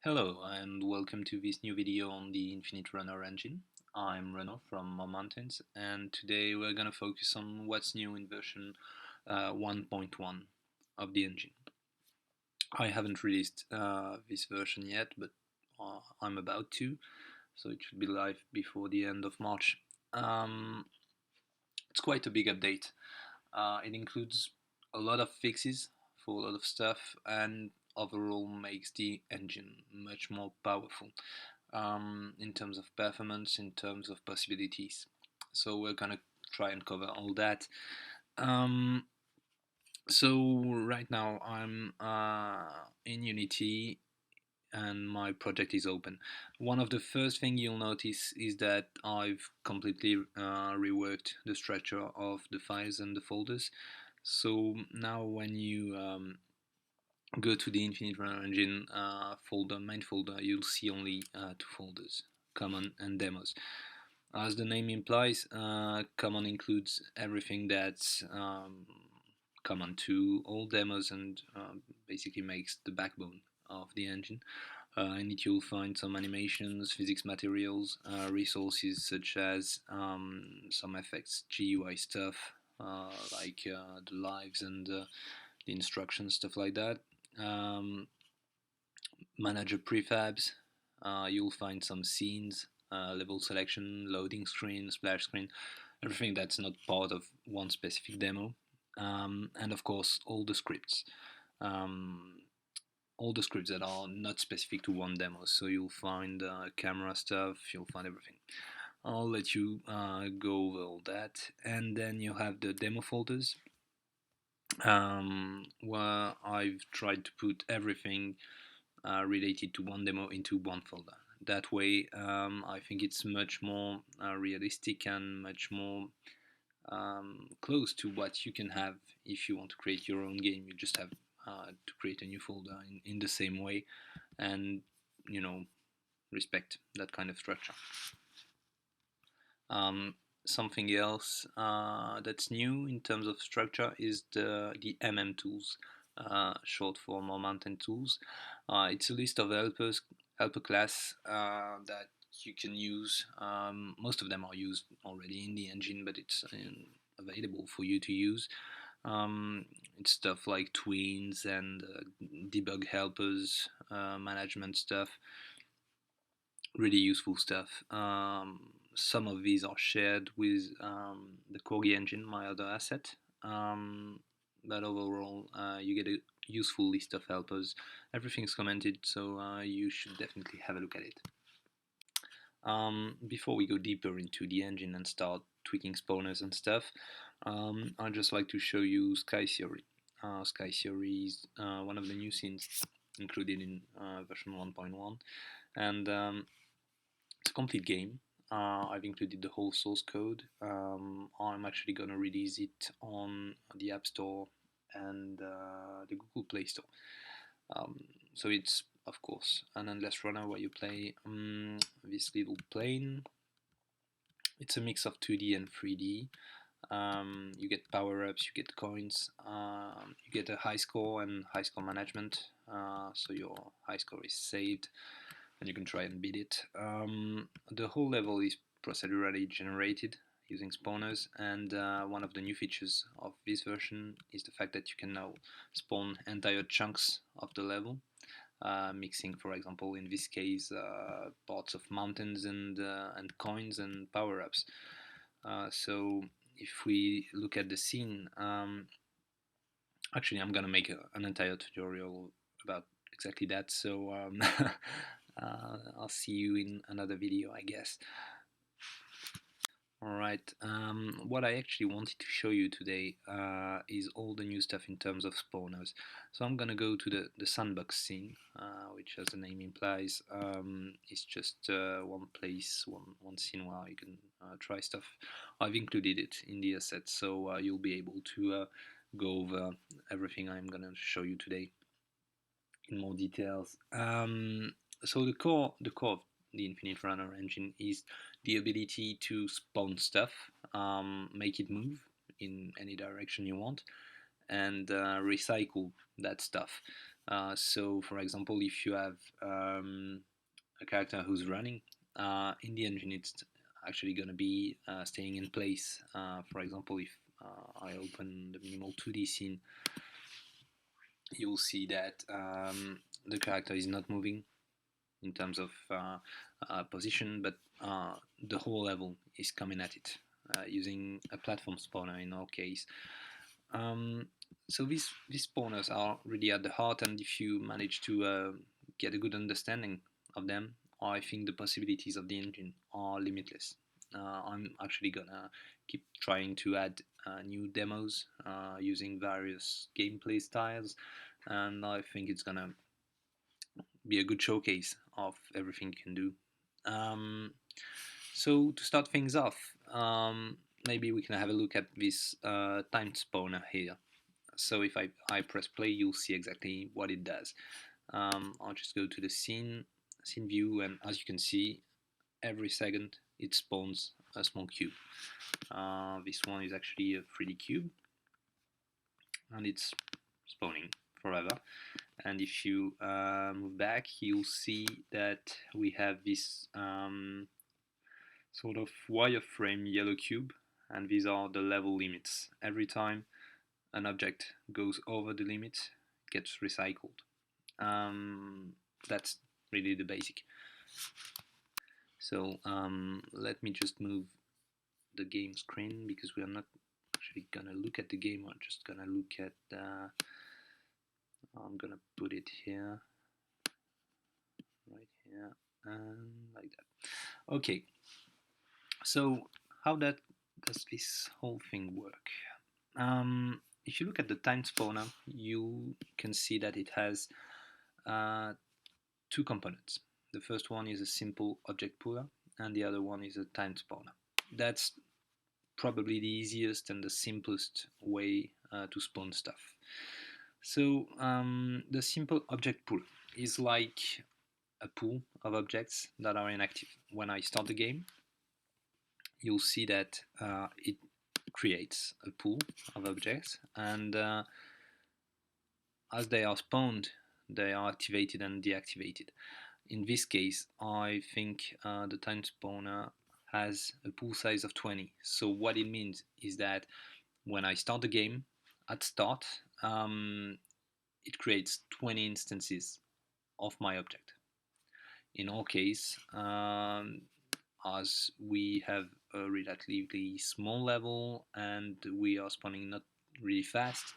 Hello and welcome to this new video on the Infinite Runner engine. I'm Renaud from More Mountains, and today we're gonna focus on what's new in version 1.1 of the engine. I haven't released this version yet, but I'm about to, so it should be live before the end of March. It's quite a big update. It includes a lot of fixes for a lot of stuff and overall makes the engine much more powerful in terms of performance, in terms of possibilities. So we're gonna try and cover all that. Um, so right now I'm in Unity and my project is open. One of the first thing you'll notice is that I've completely reworked the structure of the files and the folders. So now when you go to the Infinite Runner Engine main folder, you'll see only two folders, Common and Demos. As the name implies, Common includes everything that's common to all demos and basically makes the backbone of the engine. In it you'll find some animations, physics materials, resources such as some effects, GUI stuff, like the lives and the instructions, stuff like that. Um, Manager prefabs, you'll find some scenes, level selection, loading screen, splash screen, everything that's not part of one specific demo. And of course, Um, all the scripts that are not specific to one demo. So you'll find camera stuff, you'll find everything. I'll let you go over all that. And then you have the demo folders, where I've tried to put everything related to one demo into one folder. That way, I think it's much more realistic and much more close to what you can have if you want to create your own game. You just have to create a new folder in the same way and, you know, respect that kind of structure. Something else that's new in terms of structure is the MM tools, short for More Mountain Tools. It's a list of helper class that you can use. Most of them are used already in the engine, but it's available for you to use. It's stuff like tweens and debug helpers, management stuff, really useful stuff. Some of these are shared with the Corgi engine, my other asset. But overall, you get a useful list of helpers. Everything's commented, so you should definitely have a look at it. Before we go deeper into the engine and start tweaking spawners and stuff, I'd just like to show you Sky Theory. Sky Theory is one of the new scenes included in version 1.1, and it's a complete game. I've included the whole source code. I'm actually gonna release it on the App Store and the Google Play Store. So it's, of course, an endless runner where you play this little plane. It's a mix of 2D and 3D. You get power-ups, you get coins, you get a high score and high score management, so your high score is saved and you can try and beat it. The whole level is procedurally generated using spawners, and one of the new features of this version is the fact that you can now spawn entire chunks of the level, mixing, for example, in this case, parts of mountains and coins and power-ups. So if we look at the scene, actually I'm gonna make an entire tutorial about exactly that, so I'll see you in another video, I guess. Alright, what I actually wanted to show you today is all the new stuff in terms of spawners. So I'm gonna go to the sandbox scene, which, as the name implies, is just one place, one scene where you can try stuff. I've included it in the assets, so you'll be able to go over everything I'm gonna show you today in more details. So the core of the Infinite Runner engine is the ability to spawn stuff, make it move in any direction you want, and recycle that stuff. So, for example, if you have a character who's running, in the engine it's actually going to be staying in place. For example, if I open the minimal 2D scene, you'll see that the character is not moving in terms of position, but the whole level is coming at it using a platform spawner in our case. Um, so these spawners are really at the heart, and if you manage to get a good understanding of them, I think the possibilities of the engine are limitless. I'm actually gonna keep trying to add new demos using various gameplay styles, and I think it's gonna be a good showcase of everything you can do. Um, so to start things off, maybe we can have a look at this time spawner here. So if I press play, you'll see exactly what it does. I'll just go to the scene view, and as you can see, every second it spawns a small cube. This one is actually a 3D cube, and it's spawning forever. And if you move back, you'll see that we have this sort of wireframe yellow cube, and these are the level limits. Every time an object goes over the limit, it gets recycled. That's really the basic. So let me just move the game screen, because we are not actually gonna look at the game, we're just gonna look at I'm gonna put it here, right here, and like that. Okay, so how does this whole thing work? If you look at the time spawner, you can see that it has uh, two components. The first one is a simple object puller, and the other one is a time spawner. That's probably the easiest and the simplest way to spawn stuff. So the simple object pool is like a pool of objects that are inactive. When I start the game, you'll see that it creates a pool of objects, and as they are spawned, they are activated and deactivated. In this case, I think the time spawner has a pool size of 20. So what it means is that when I start the game, at start, it creates 20 instances of my object. In our case, as we have a relatively small level and we are spawning not really fast,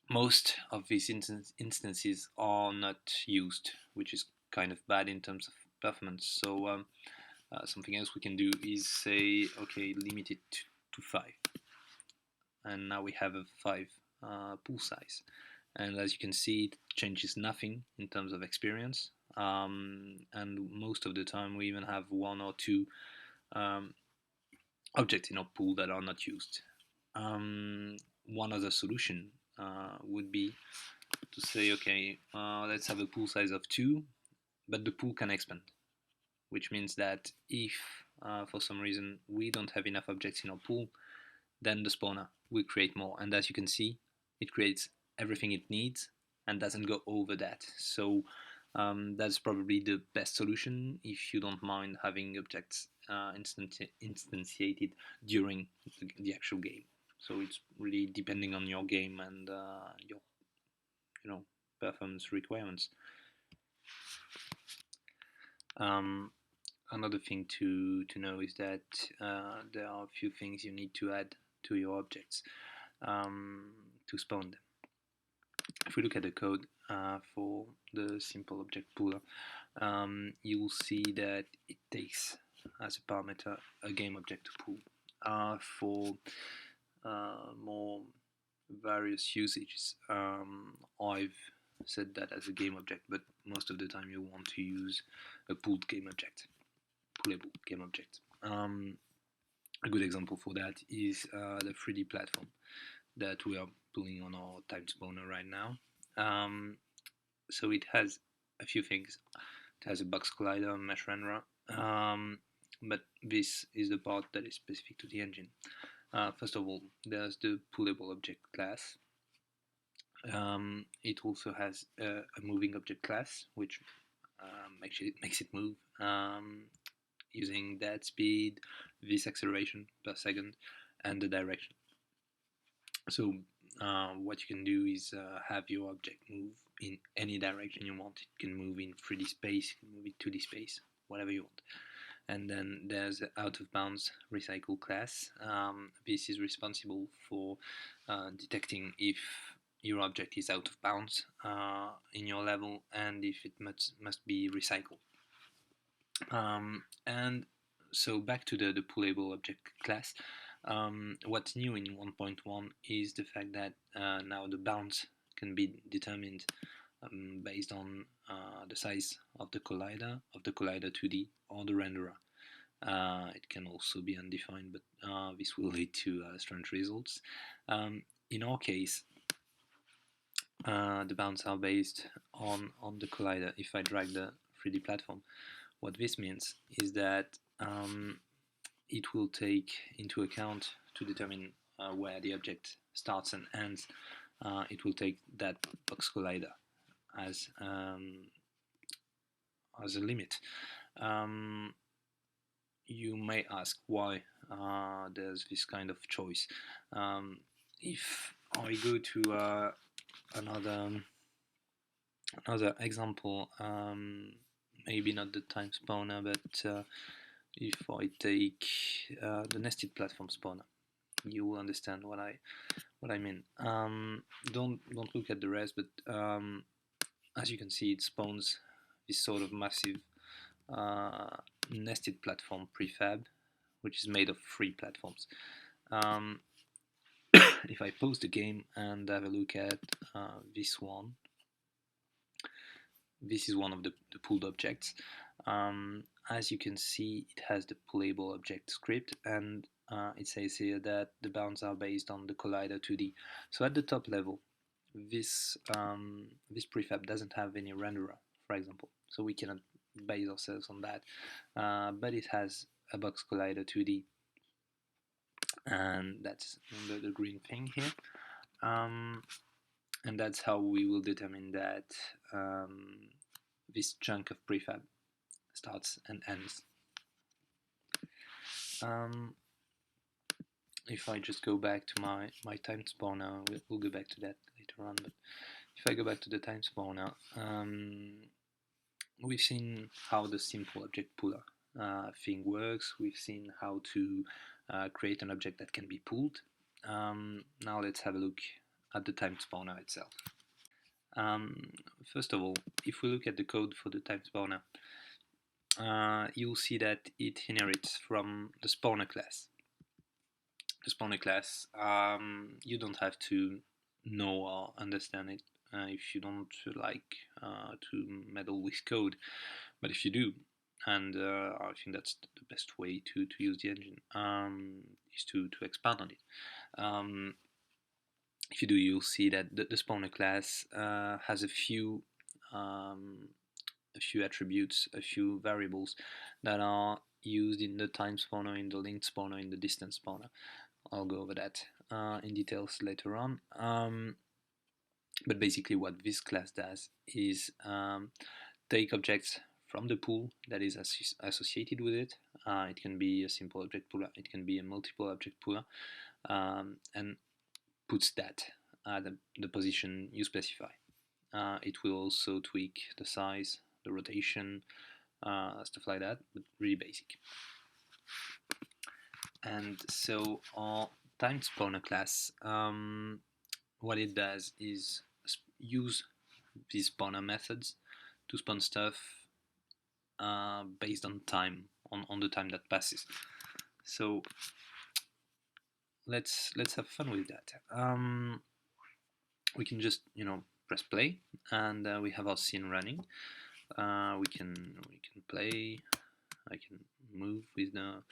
most of these instances are not used, which is kind of bad in terms of performance. So something else we can do is say, okay, limit it to 5. And now we have a 5 pool size. And as you can see, it changes nothing in terms of experience. And most of the time we even have 1 or 2 objects in our pool that are not used. One other solution would be to say, okay, let's have a pool size of 2, but the pool can expand, which means that if for some reason we don't have enough objects in our pool, then the spawner will create more. And as you can see, it creates everything it needs and doesn't go over that. So that's probably the best solution if you don't mind having objects instantiated during the actual game. So it's really depending on your game and your performance requirements. Another thing to know is that there are a few things you need to add to your objects to spawn them. If we look at the code for the simple object pooler, you will see that it takes as a parameter a game object to pool. For more various usages, I've set that as a game object, but most of the time you want to use a pooled game object, Pluggable game object. A good example for that is the 3D platform that we are pulling on our time spawner right now. So it has a few things. It has a box collider, mesh renderer, but this is the part that is specific to the engine. First of all, there's the pullable object class. It also has a moving object class, which makes it move using that speed, this acceleration per second, and the direction. So what you can do is have your object move in any direction you want. It can move in 3D space, it can move in 2D space, whatever you want. And then there's the out of bounds recycle class. This is responsible for detecting if your object is out of bounds in your level and if it must be recycled. And so back to the pullable object class. What's new in 1.1 is the fact that now the bounds can be determined based on the size of the collider 2D or the renderer. It can also be undefined, but this will lead to strange results. In our case, the bounds are based on the collider. If I drag the 3D platform, what this means is that it will take into account to determine where the object starts and ends. It will take that box collider as a limit. You may ask why there's this kind of choice. If I go to another example, maybe not the time spawner, but if I take the nested platform spawner, you will understand what I mean. Don't look at the rest, but as you can see, it spawns this sort of massive nested platform prefab, which is made of 3 platforms. If I pause the game and have a look at this one, this is one of the pulled objects. As you can see, it has the pullable object script, and it says here that the bounds are based on the collider 2D. So at the top level, this prefab doesn't have any renderer, for example, so we cannot base ourselves on that, but it has a box collider 2D, and that's the green thing here. And that's how we will determine that this chunk of prefab starts and ends. If I just go back to my time spawner, we'll go back to that later on, but if I go back to the time spawner, we've seen how the simple object puller thing works. We've seen how to create an object that can be pulled. Now let's have a look at the time spawner itself. First of all, if we look at the code for the time spawner, you'll see that it inherits from the spawner class. The spawner class, you don't have to know or understand it if you don't like to meddle with code, but if you do, and I think that's the best way to use the engine, is to expand on it. If you do, you'll see that the spawner class has a few attributes, a few variables that are used in the time spawner, in the linked spawner, in the distance spawner. I'll go over that in details later on. But basically what this class does is take objects from the pool that is associated with it. It can be a simple object puller, it can be a multiple object puller, and puts that at the position you specify. It will also tweak the size, the rotation, stuff like that, but really basic. And so our time spawner class, what it does is use these spawner methods to spawn stuff based on time, on the time that passes. So let's have fun with that. We can just press play, and we have our scene running. We can play. I can move with the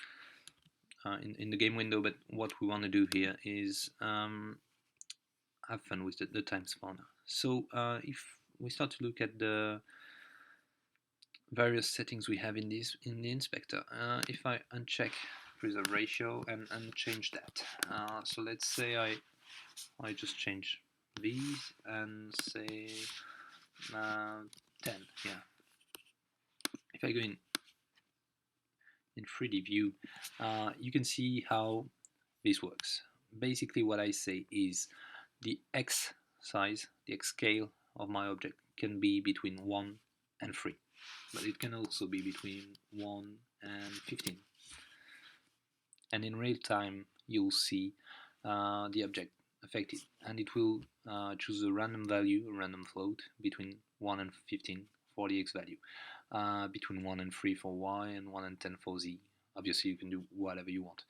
in the game window, but what we want to do here is have fun with the time spawner. So if we start to look at the various settings we have in the inspector, if I uncheck preserve ratio and change that, so let's say I just change these and say 10. Yeah. If I go in 3D view, you can see how this works. Basically, what I say is the x size, the x scale of my object can be between 1 and 3, but it can also be between 1 and 15. And in real time, you'll see the object affected, and it will choose a random value, a random float between 1 and 15 for the x value, between 1 and 3 for y, and 1 and 10 for z. Obviously, you can do whatever you want.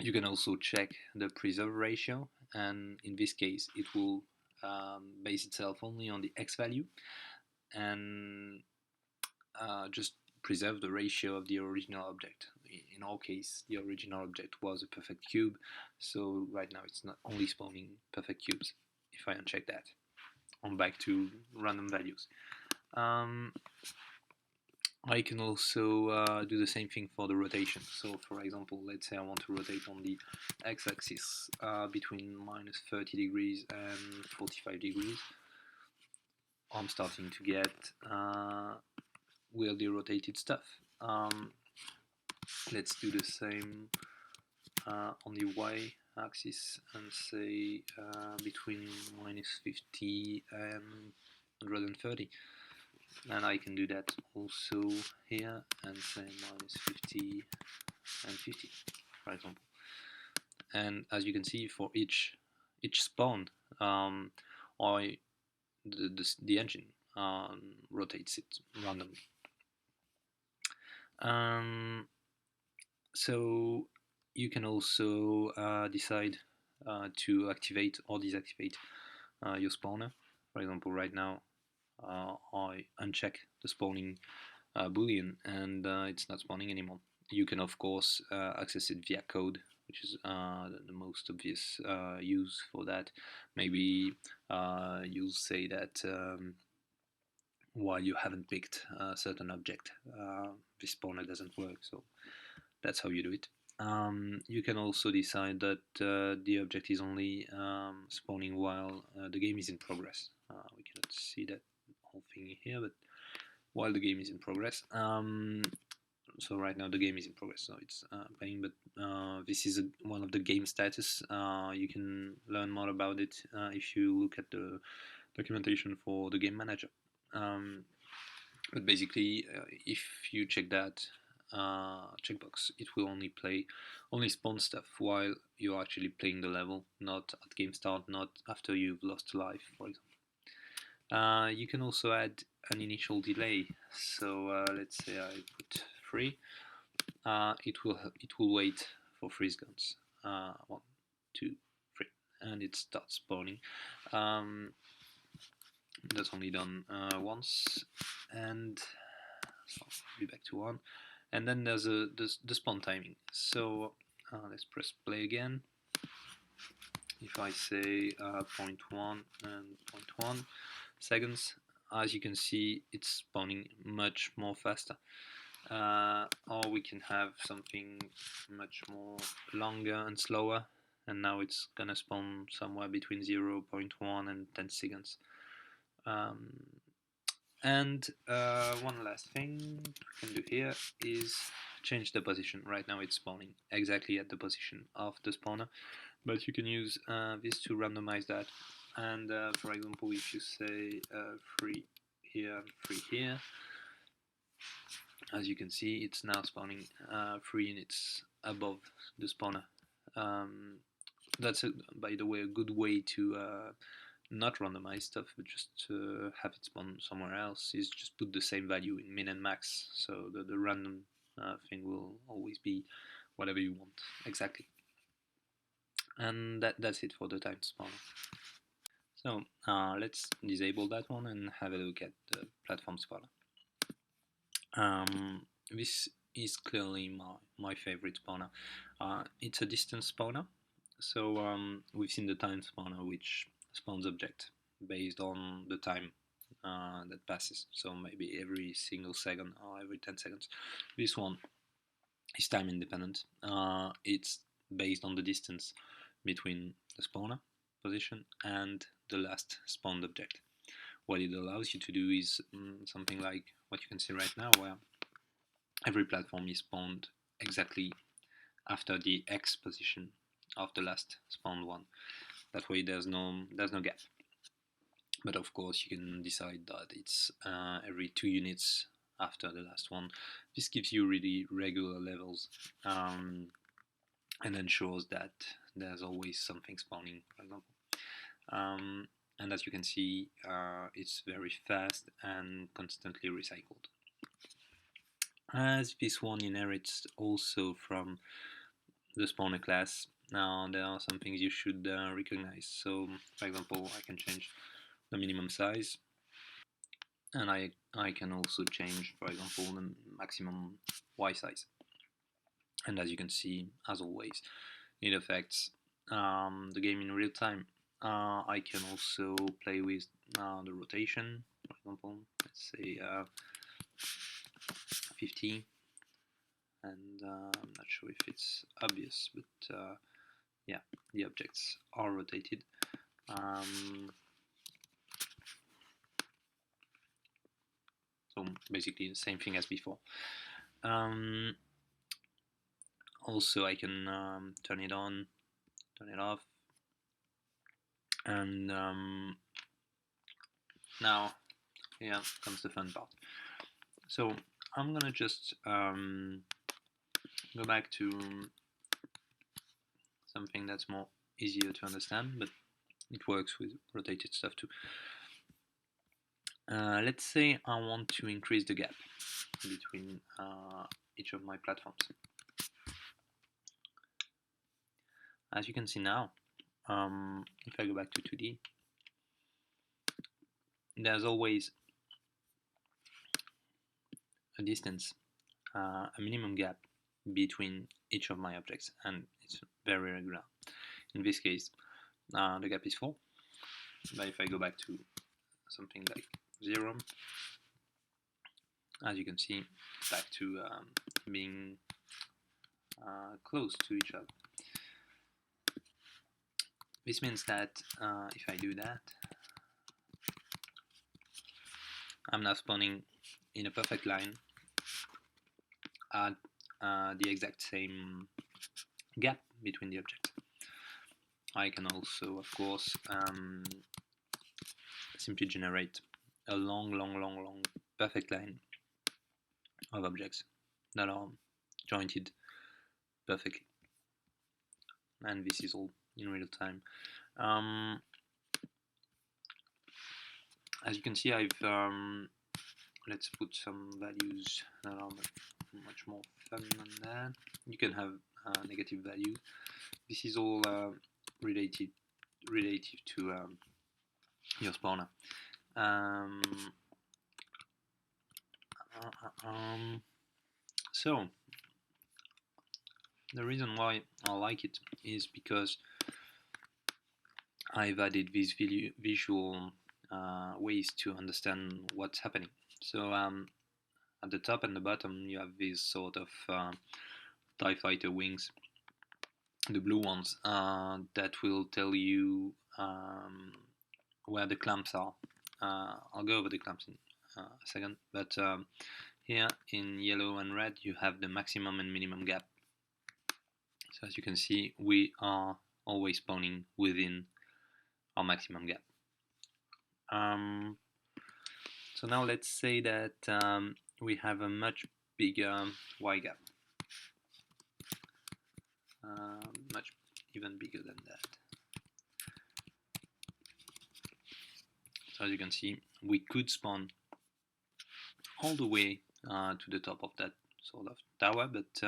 You can also check the preserve ratio, and in this case, it will base itself only on the x value and just preserve the ratio of the original object. In our case, the original object was a perfect cube, so right now it's not only spawning perfect cubes. If I uncheck that, I'm back to random values. I can also do the same thing for the rotation. So for example, let's say I want to rotate on the x-axis between minus 30 degrees and 45 degrees. I'm starting to get weirdly rotated stuff. Let's do the same on the y-axis and say between minus 50 and 130. And I can do that also here and say minus 50 and 50, for example. And as you can see, for each spawn, the engine rotates it randomly. So you can also decide to activate or deactivate your spawner. For example, right now I uncheck the spawning boolean and it's not spawning anymore. You can of course access it via code, which is the most obvious use for that. Maybe you'll say that while you haven't picked a certain object, this spawner doesn't work, so that's how you do it. You can also decide that the object is only spawning while the game is in progress. We cannot see that whole thing here, but while the game is in progress. So right now the game is in progress, so it's playing, but this is one of the game status. You can learn more about it if you look at the documentation for the game manager. But basically, if you check that checkbox, it will only spawn stuff while you're actually playing the level, not at game start, not after you've lost life, for example. You can also add an initial delay. So let's say I put 3. It will wait for freeze guns. 1, 2, 3, and it starts spawning. That's only done once, and so I'll be back to 1. And then there's the spawn timing. So let's press play again. If I say 0.1 and 0.1 seconds, as you can see, it's spawning much more faster. Or we can have something much more longer and slower, and now it's gonna spawn somewhere between 0.1 and 10 seconds. And one last thing we can do here is change the position. Right now it's spawning exactly at the position of the spawner, but you can use this to randomize that. And for example, if you say 3 here and 3 here, as you can see, it's now spawning 3 and it's above the spawner. That's, by the way, a good way to not randomize stuff, but just have it spawn somewhere else, is just put the same value in min and max, so the random thing will always be whatever you want exactly. And that's it for the time spawner. So let's disable that one and have a look at the platform spawner. This is clearly my favorite spawner. It's a distance spawner, so we've seen the time spawner, which spawns object based on the time that passes, so maybe every single second or every 10 seconds. This one is time independent. It's based on the distance between the spawner position and the last spawned object. What it allows you to do is something like what you can see right now, where every platform is spawned exactly after the X position of the last spawned one. That way there's no gap. But of course you can decide that it's every 2 units after the last one. This gives you really regular levels and ensures that there's always something spawning, for example. And as you can see, it's very fast and constantly recycled. As this one inherits also from the spawner class, now there are some things you should recognize. So, for example, I can change the minimum size, and I can also change, for example, the maximum Y size. And as you can see, as always, it affects the game in real time. I can also play with the rotation, for example, let's say 50, and I'm not sure if it's obvious, but yeah, the objects are rotated. So basically the same thing as before. Also I can turn it on, turn it off, and now here comes the fun part. So I'm gonna just go back to something that's more easier to understand, but it works with rotated stuff too. Let's say I want to increase the gap between each of my platforms. As you can see now, if I go back to 2D, there's always a distance, a minimum gap between each of my objects, and it's very regular. In this case, the gap is 4, but if I go back to something like 0, as you can see, back to being close to each other. This means that if I do that, I'm now spawning in a perfect line at the exact same gap between the objects. I can also, of course, simply generate a long perfect line of objects that are jointed perfectly, and this is all in real time. As you can see, I've let's put some values that are much more fun than that. You can have negative values. This is all relative to your spawner. So the reason why I like it is because I've added these visual ways to understand what's happening. So at the top and the bottom you have these sort of TIE fighter wings, the blue ones, that will tell you where the clamps are. I'll go over the clamps in a second, but here in yellow and red you have the maximum and minimum gap. So as you can see, we are always spawning within our maximum gap. So now let's say that we have a much bigger Y gap, much even bigger than that. So as you can see, we could spawn all the way to the top of that sort of tower, but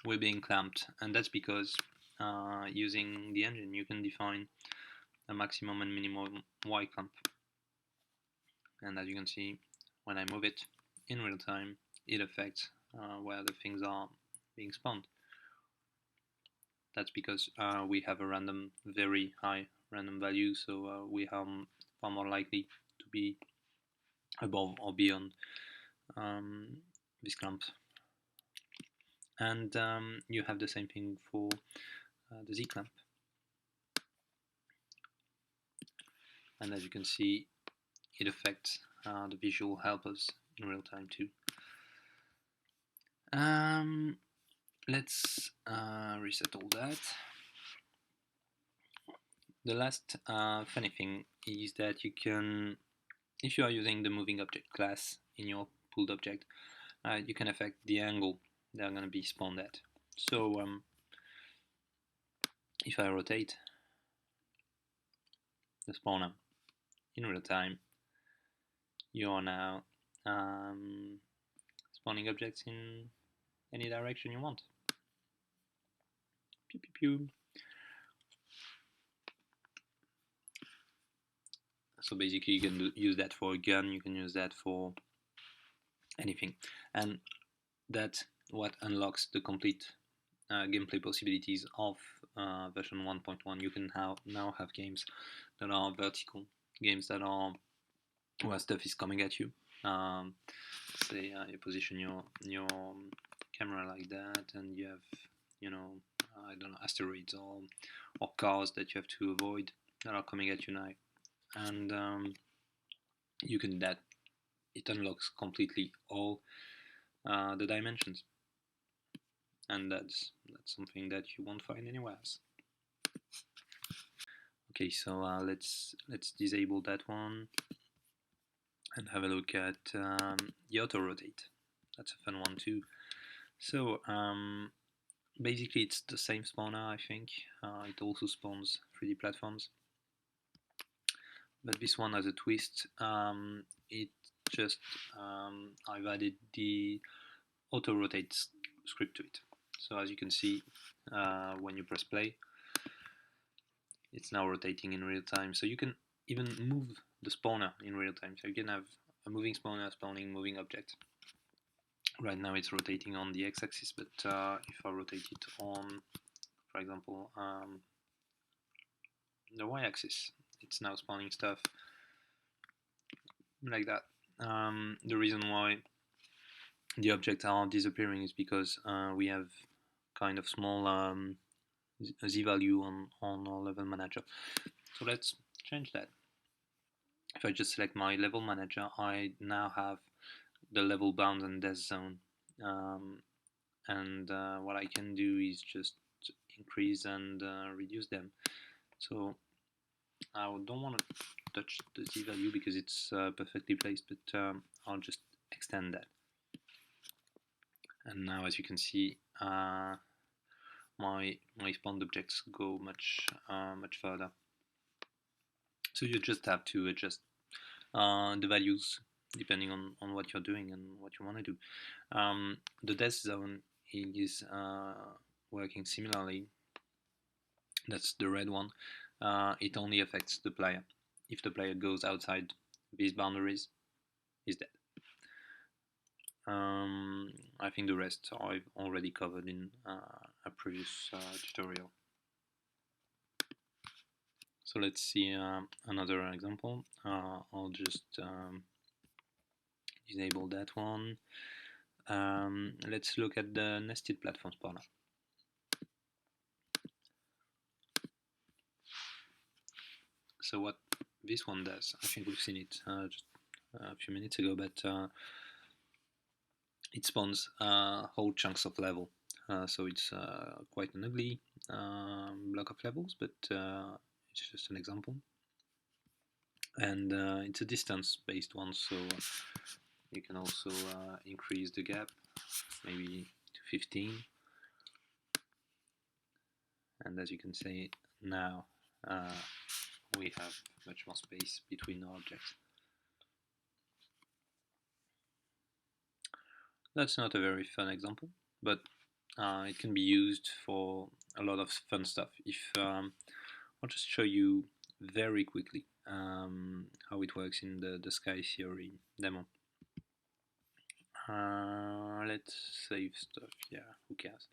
we're being clamped, and that's because using the engine you can define a maximum and minimum Y clamp. And as you can see, when I move it in real time, it affects where the things are being spawned. That's because we have a very high random value, so we are far more likely to be above or beyond this clamp. And you have the same thing for the Z clamp. and as you can see, it affects the visual helpers in real time too. Let's reset all that. The last funny thing is that you can, if you are using the moving object class in your pulled object, you can affect the angle they're going to be spawned at. So if I rotate the spawner in real time, you are now spawning objects in any direction you want. Pew, pew, pew. So basically you can use that for a gun, you can use that for anything, and that's what unlocks the complete gameplay possibilities of version 1.1. You can now have games that are vertical, games that are where stuff is coming at you. Say you position your camera like that, and you have, you know, I don't know, asteroids or cars that you have to avoid that are coming at you now, and you can do that. It unlocks completely all the dimensions, and that's something that you won't find anywhere else. Okay, so let's disable that one and have a look at the auto rotate. That's a fun one too. So basically it's the same spawner, I think. It also spawns 3D platforms, but this one has a twist. It just I've added the auto rotate script to it. So as you can see, when you press play, it's now rotating in real time. So you can even move the spawner in real time. So you can have a moving spawner spawning moving object. Right now it's rotating on the x-axis, but if I rotate it on, for example, the y-axis, it's now spawning stuff like that. The reason why the objects are disappearing is because we have kind of small z-value on our level manager. So let's change that. If I just select my level manager, I now have the level bound and death zone, and what I can do is just increase and reduce them. So I don't want to touch the z value because it's perfectly placed, but I'll just extend that. And now, as you can see, my spawned objects go much further. So you just have to adjust the values depending on what you're doing and what you want to do. The death zone is working similarly. That's the red one. It only affects the player. If the player goes outside these boundaries, he's dead. I think the rest I've already covered in a previous tutorial. So let's see another example. I'll just disable that one. Let's look at the nested platform spawner. So what this one does, I think we've seen it just a few minutes ago, but it spawns whole chunks of level. So it's quite an ugly block of levels, but it's just an example. And it's a distance-based one, so you can also increase the gap, maybe to 15. And as you can see now, we have much more space between our objects. That's not a very fun example, but it can be used for a lot of fun stuff. If I'll just show you very quickly how it works in the Sky Theory demo. Let's save stuff. Yeah, who cares?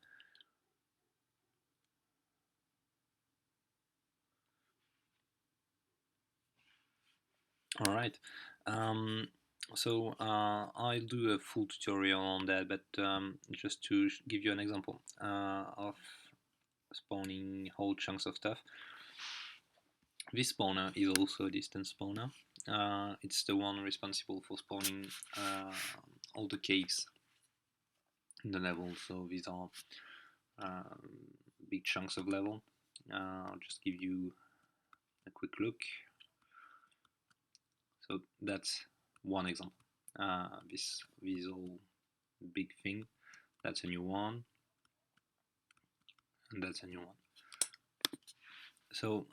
All right. So I'll do a full tutorial on that, but just to give you an example of spawning whole chunks of stuff. This spawner is also a distance spawner. It's the one responsible for spawning all the caves in the level. So these are um, big chunks of level. I'll just give you a quick look. So that's one example. This visual big thing, that's a new one, and that's a new one. So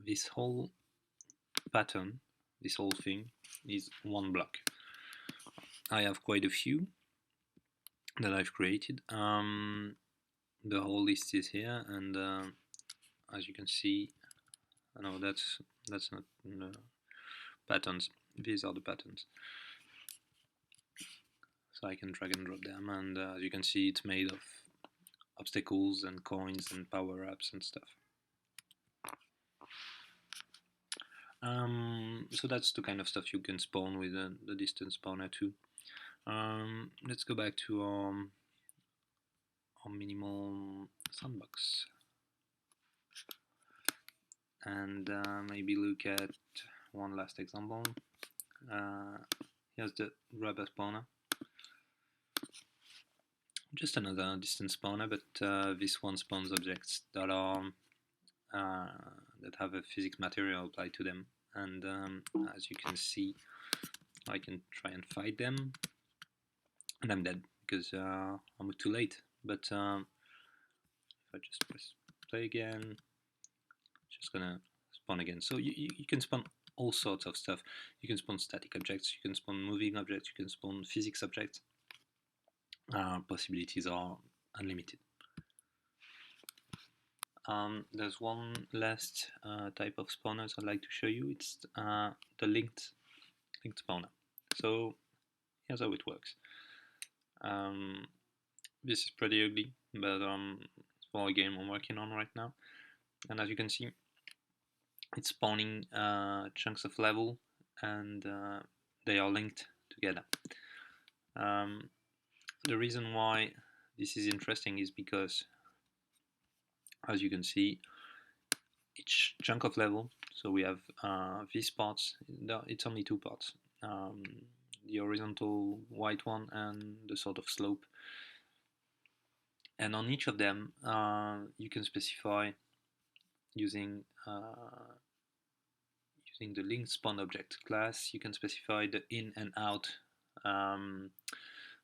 this whole pattern, this whole thing, is one block. I have quite a few that I've created. The whole list is here, and as you can see, no, that's not patterns. These are the patterns. So I can drag and drop them, and as you can see, it's made of obstacles and coins and power-ups and stuff. So that's the kind of stuff you can spawn with the distance spawner too. Let's go back to our minimal sandbox and maybe look at one last example. Here's the rubber spawner. Just another distance spawner, but this one spawns objects that are that have a physics material applied to them, and as you can see, I can try and fight them, and I'm dead because I'm too late. But if I just press play again, it's just gonna spawn again. So you can spawn all sorts of stuff. You can spawn static objects, you can spawn moving objects, you can spawn physics objects. Possibilities are unlimited. There's one last type of spawners I'd like to show you. It's the linked spawner. So here's how it works. This is pretty ugly, but it's for a game I'm working on right now. And as you can see, it's spawning chunks of level, and they are linked together. The reason why this is interesting is because, as you can see, each chunk of level, so we have these parts, it's only two parts, the horizontal white one and the sort of slope, and on each of them you can specify using the linked spawn object class. You can specify the in and out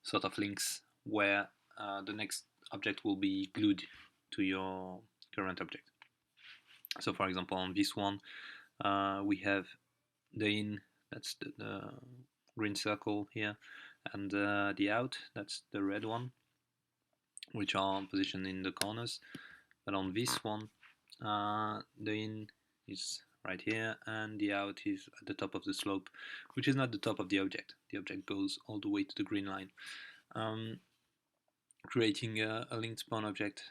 sort of links where the next object will be glued to your current object. So for example, on this one we have the in, that's the green circle here, and the out, that's the red one, which are positioned in the corners. But on this one, the in is right here, and the out is at the top of the slope, which is not the top of the object. The object goes all the way to the green line. Creating a linked spawn object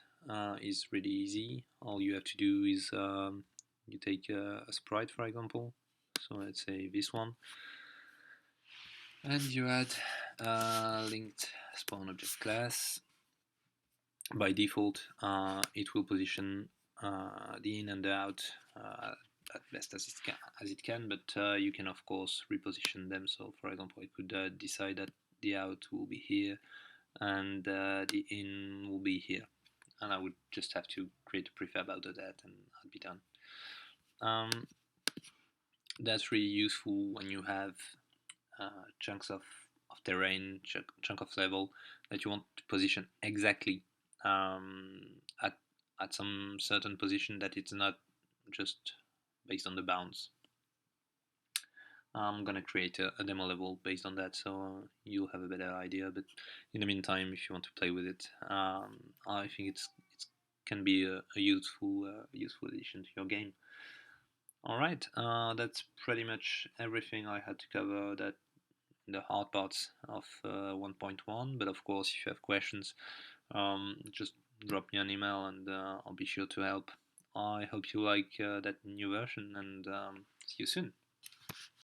is really easy. All you have to do is you take a sprite, for example, so let's say this one, and you add a linked spawn object class. By default, it will position the in and the out at best as it can, but you can of course reposition them. So for example, I could decide that the out will be here and the in will be here, and I would just have to create a prefab out of that and I'd be done. That's really useful when you have chunks of terrain, chunk of level that you want to position exactly at some certain position, that it's not just based on the bounds. I'm gonna create a demo level based on that, so you'll have a better idea. But in the meantime, if you want to play with it, I think it can be a useful addition to your game. All right, that's pretty much everything I had to cover. That the hard parts of 1.1. But of course, if you have questions, just drop me an email and I'll be sure to help. I hope you like that new version, and see you soon.